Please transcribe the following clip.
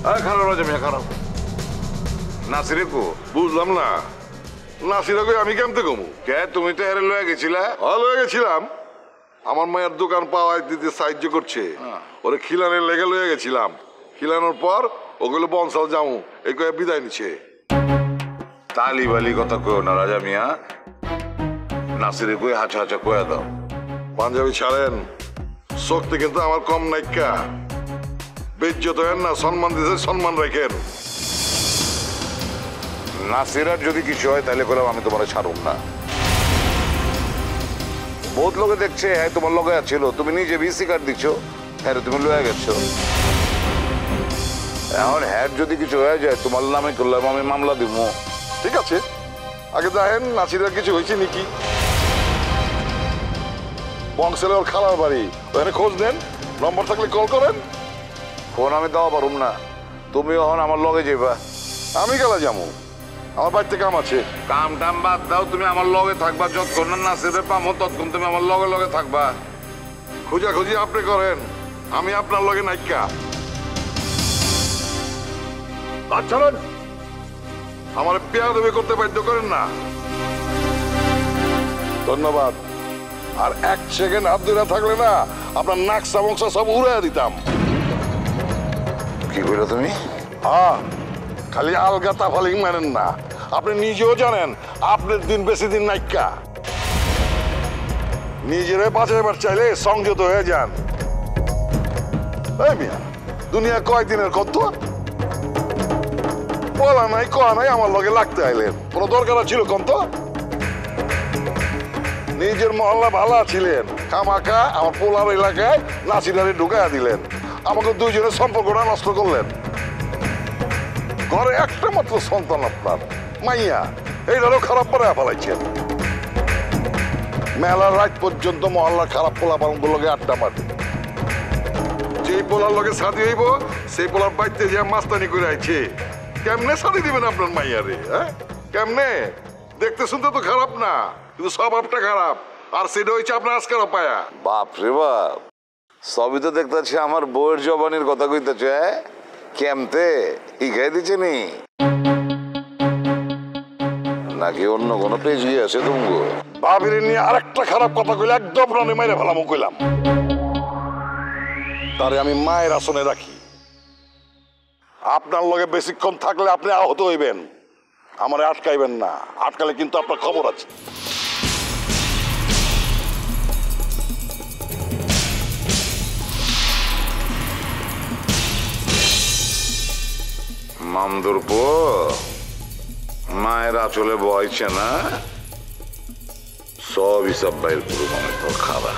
খারাপ রাজা মিয়া খারাপ। নাসিরে কো? বুঝলাম না। নাসিরে কই আমি কেমতে কমু? কে তুমি তো এর লয়ে গেছিলা? লয়ে গেছিলাম। আমার মায়ের দোকান পাওয়ায় দিতে সাহায্য করছে, ওরে খিলানের লেগে লয়ে গেছিলাম। খিলানোর পর ওগুলো বনসাল যামু এই কয়ে বিদায় নিচ্ছে। তালি বালি কথা কয় না রাজা মিয়া। নাসিরে কই হাঁচা হাঁচা কয়ে দাও। পাঞ্জাবি ছাড়েন, শক্তি কিন্তু আমার কম নাইকা। বেজ্জত হেন না, সম্মান দিতে সম্মান রাখেন। নাসিরার যদি কিছু হয় তাহলে বললাম আমি তোমার ছাড়ুম না। বহুত লোকে দেখছে হ্যাঁ তোমার লগে ছিল, তুমি নিজে ভিসি কার্ড দিচ্ছ, হ্যাঁ তুমি লয়ে গেছো। এখন হ্যাঁ যদি কিছু হয়ে যায় তোমার নামে করলাম আমি মামলা দিব। ঠিক আছে, আগে দেখেন নাসিরার কিছু হয়েছে নাকি। বংশের ওর খালার বাড়ি, ওখানে খোঁজ নেন, নম্বর থাকলে কল করেন। ফোন আমি দেওয়া পারুম না, তুমি এখন আমার লগে যাইবা। আমি গেলা যাবো, আমার বাড়িতে কাম আছে। কাম টাম বাদ দাও, তুমি আমার লগে থাকবা। যতক্ষণ না নাসিরে পামো ততক্ষণ তুমি আমার লগে লগে থাকবা। খোঁজাখুঁজি আপনি করেন, আমি আপনার লগে নাইকা। আচ্ছা আমার পেয়া দেবে করতে বাধ্য করেন না। ধন্যবাদ। আর এক সেকেন্ড হাত ধরে থাকলে না আপনার নাকসা বংশা সব উড়াইয়া দিতাম। কি বললো তুমি? খালি আলগা তাফালিং মানেন না, আপনি নিজেও জানেন আপনার দিন বেশি দিন নাইকা। নিজেরে বাঁচাইবার চাইলে সংযত হয়ে যান। এই মিয়া, দুনিয়া কয়দিনের কত? বলা নাই কয়া নাই আমার লগে লাগতে আইলেন, কোনো দরকার ছিল কম তো? নিজের মহল্লা ভালো ছিলেন, খামাখা আমার পোলার এলাকায় নাসিরারে ঢুকাইয়া দিলেন, আমাকে দুইজনের সম্পর্কটা নষ্ট করলেন। ঘরে একটা মাত্র সন্তান আপনার মাইয়া, এইটারও খারাপ করে ফেলাইছেন। মেলার রাত পর্যন্ত মহল্লার খারাপ পোলা পালনগুলো লগে আড্ডা মারি। যেই পোলার লগে শাদি হইব সেই পোলার বাড়িতে যে মাস্তানি করে আইছে। কেমনে শাদি দিবেন আপনার মাইয়ারে? হ্যাঁ কেমনে? দেখতে শুনতে তো খারাপ না, কিন্তু স্বভাবটা খারাপ। আর সেটা হয়েছে আপনার আজকের পায়া। বাপ রে বাপ, সবই তো দেখতেছি আমার বউয়ের জবানির কথা কইতেছে। কেমতে শিখাই দিচ্ছে নি নাকি অন্য কোনো পেজি আছে? তুমি ভাবির নিয়ে আরেকটা খারাপ কথা কইলে একদম রানে মাইরে ফেলাম কইলাম। তারে আমি মায়ের আসনে রাখি। আপনার লগে বেশিক্ষণ থাকলে আপনি আহত হইবেন, আমারে আটকাইবেন না। আটকালে কিন্তু আপনার খবর আছে। মামদুর পো মায়ের আঁচলে বয়ছে না, সব হিসাব বাইর করুন। খাবার